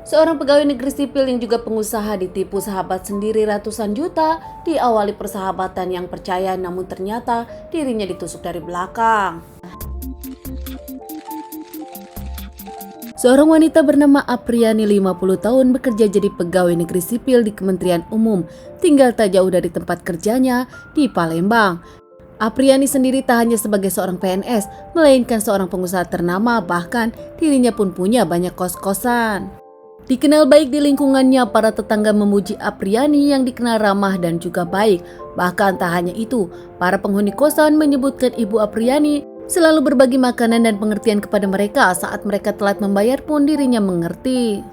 Seorang pegawai negeri sipil yang juga pengusaha ditipu sahabat sendiri ratusan juta, diawali persahabatan yang percaya namun ternyata dirinya ditusuk dari belakang. Seorang wanita bernama Apriani 50 tahun bekerja jadi pegawai negeri sipil di Kementerian Umum, tinggal tak jauh dari tempat kerjanya di Palembang. Apriani sendiri tak hanya sebagai seorang PNS, melainkan seorang pengusaha ternama, bahkan dirinya pun punya banyak kos-kosan. Dikenal baik di lingkungannya, para tetangga memuji Apriani yang dikenal ramah dan juga baik. Bahkan tak hanya itu, para penghuni kosan menyebutkan Ibu Apriani selalu berbagi makanan dan pengertian kepada mereka. Saat mereka telat membayar pun dirinya mengerti.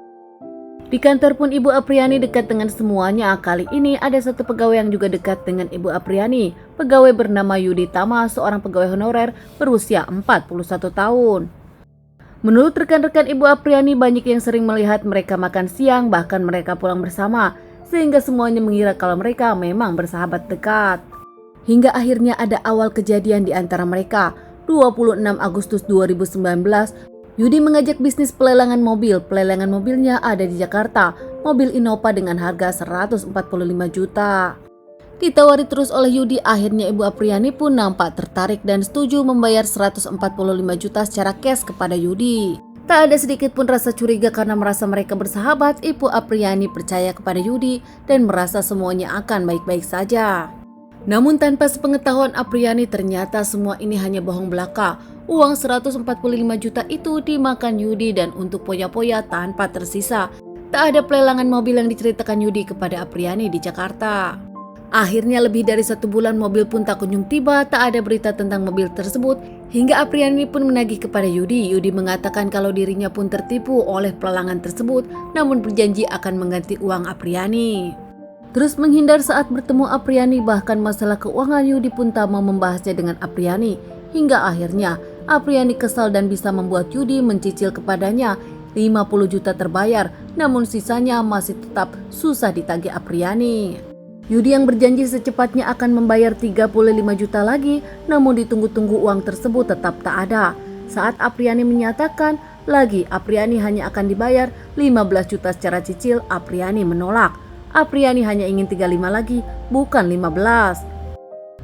Di kantor pun Ibu Apriani dekat dengan semuanya. Kali ini ada satu pegawai yang juga dekat dengan Ibu Apriani. Pegawai bernama Yudi Tama, seorang pegawai honorer berusia 41 tahun. Menurut rekan-rekan Ibu Apriani, banyak yang sering melihat mereka makan siang, bahkan mereka pulang bersama, sehingga semuanya mengira kalau mereka memang bersahabat dekat. Hingga akhirnya ada awal kejadian di antara mereka. 26 Agustus 2019, Yudi mengajak bisnis pelelangan mobil. Pelelangan mobilnya ada di Jakarta, mobil Innova dengan harga 145 juta. Ditawari terus oleh Yudi, akhirnya Ibu Apriani pun nampak tertarik dan setuju membayar 145 juta secara cash kepada Yudi. Tak ada sedikit pun rasa curiga karena merasa mereka bersahabat. Ibu Apriani percaya kepada Yudi dan merasa semuanya akan baik-baik saja. Namun tanpa sepengetahuan Apriani, ternyata semua ini hanya bohong belaka. Uang 145 juta itu dimakan Yudi dan untuk poya-poya tanpa tersisa. Tak ada pelelangan mobil yang diceritakan Yudi kepada Apriani di Jakarta. Akhirnya lebih dari 1 bulan mobil pun tak kunjung tiba, tak ada berita tentang mobil tersebut. Hingga Apriani pun menagih kepada Yudi. Yudi mengatakan kalau dirinya pun tertipu oleh pelelangan tersebut, namun berjanji akan mengganti uang Apriani. Terus menghindar saat bertemu Apriani, bahkan masalah keuangan Yudi pun tak mau membahasnya dengan Apriani. Hingga akhirnya Apriani kesal dan bisa membuat Yudi mencicil kepadanya. 50 juta terbayar, namun sisanya masih tetap susah ditagih Apriani. Yudi yang berjanji secepatnya akan membayar 35 juta lagi, namun ditunggu-tunggu uang tersebut tetap tak ada. Saat Apriani menyatakan lagi Apriani hanya akan dibayar 15 juta secara cicil, Apriani menolak. Apriani hanya ingin 35 lagi, bukan 15.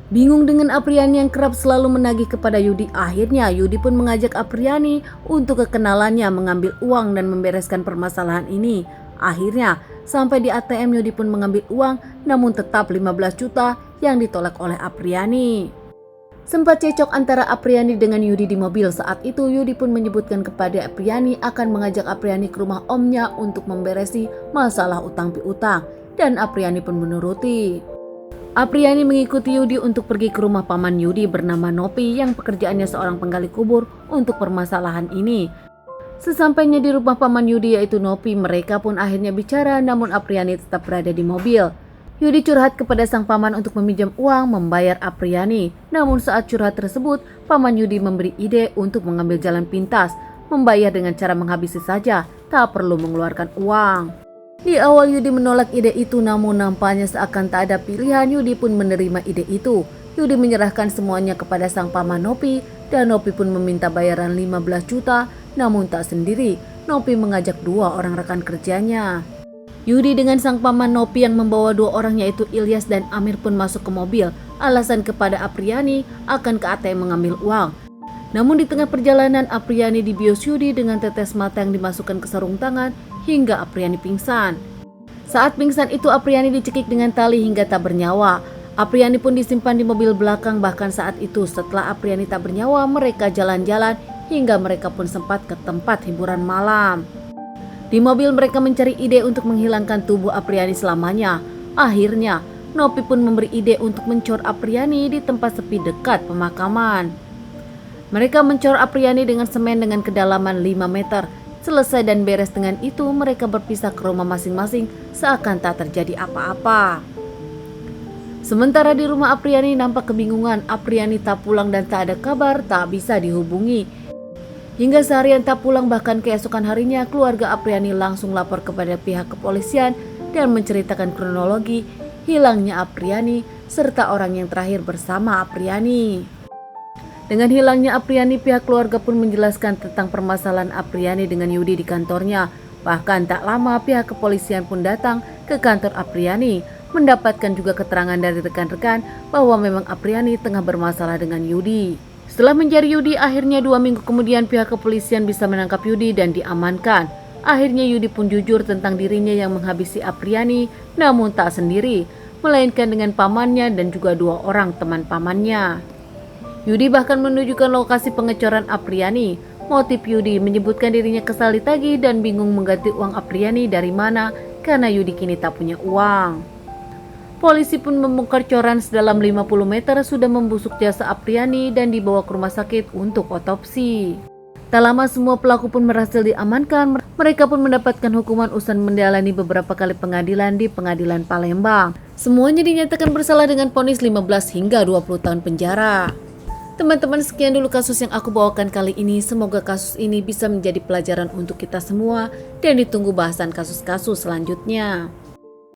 Bingung dengan Apriani yang kerap selalu menagih kepada Yudi, akhirnya Yudi pun mengajak Apriani untuk kekenalannya mengambil uang dan membereskan permasalahan ini. Akhirnya sampai di ATM Yudi pun mengambil uang, namun tetap 15 juta yang ditolak oleh Apriani. Sempat cekcok antara Apriani dengan Yudi di mobil. Saat itu Yudi pun menyebutkan kepada Apriani akan mengajak Apriani ke rumah omnya untuk memberesi masalah utang piutang, dan Apriani pun menuruti. Apriani mengikuti Yudi untuk pergi ke rumah paman Yudi bernama Nopi yang pekerjaannya seorang penggali kubur untuk permasalahan ini. Sesampainya di rumah paman Yudi yaitu Nopi, mereka pun akhirnya bicara, namun Apriani tetap berada di mobil. Yudi curhat kepada sang paman untuk meminjam uang membayar Apriani. Namun saat curhat tersebut, paman Yudi memberi ide untuk mengambil jalan pintas, membayar dengan cara menghabisi saja, tak perlu mengeluarkan uang. Di awal Yudi menolak ide itu, namun nampaknya seakan tak ada pilihan, Yudi pun menerima ide itu. Yudi menyerahkan semuanya kepada sang paman Nopi, dan Nopi pun meminta bayaran 15 juta, namun tak sendiri. Nopi mengajak 2 orang rekan kerjanya. Yudi dengan sang paman Nopi yang membawa 2 orang yaitu Ilyas dan Amir pun masuk ke mobil. Alasan kepada Apriani akan ke ATM mengambil uang. Namun di tengah perjalanan Apriani dibius Yudi dengan tetes mata yang dimasukkan ke sarung tangan hingga Apriani pingsan. Saat pingsan itu Apriani dicekik dengan tali hingga tak bernyawa. Apriani pun disimpan di mobil belakang. Bahkan saat itu setelah Apriani tak bernyawa, mereka jalan-jalan hingga mereka pun sempat ke tempat hiburan malam. Di mobil mereka mencari ide untuk menghilangkan tubuh Apriani selamanya. Akhirnya Nopi pun memberi ide untuk mencor Apriani di tempat sepi dekat pemakaman. Mereka mencor Apriani dengan semen dengan kedalaman 5 meter. Selesai dan beres dengan itu, mereka berpisah ke rumah masing-masing seakan tak terjadi apa-apa. Sementara di rumah Apriani nampak kebingungan. Apriani tak pulang dan tak ada kabar, tak bisa dihubungi. Hingga seharian tak pulang, bahkan keesokan harinya keluarga Apriani langsung lapor kepada pihak kepolisian dan menceritakan kronologi hilangnya Apriani serta orang yang terakhir bersama Apriani. Dengan hilangnya Apriani, pihak keluarga pun menjelaskan tentang permasalahan Apriani dengan Yudi di kantornya. Bahkan tak lama pihak kepolisian pun datang ke kantor Apriani, mendapatkan juga keterangan dari rekan-rekan bahwa memang Apriani tengah bermasalah dengan Yudi. Setelah mencari Yudi, akhirnya 2 minggu kemudian pihak kepolisian bisa menangkap Yudi dan diamankan. Akhirnya Yudi pun jujur tentang dirinya yang menghabisi Apriani, namun tak sendiri, melainkan dengan pamannya dan juga 2 orang teman pamannya. Yudi bahkan menunjukkan lokasi pengecoran Apriani. Motif Yudi menyebutkan dirinya kesal ditagih dan bingung mengganti uang Apriani dari mana karena Yudi kini tak punya uang. Polisi pun membongkar coran sedalam 50 meter sudah membusuk jasa Apriani dan dibawa ke rumah sakit untuk otopsi. Tak lama semua pelaku pun berhasil diamankan. Mereka pun mendapatkan hukuman usai menjalani beberapa kali pengadilan di Pengadilan Palembang. Semuanya dinyatakan bersalah dengan vonis 15 hingga 20 tahun penjara. Teman-teman, sekian dulu kasus yang aku bawakan kali ini. Semoga kasus ini bisa menjadi pelajaran untuk kita semua dan ditunggu bahasan kasus-kasus selanjutnya.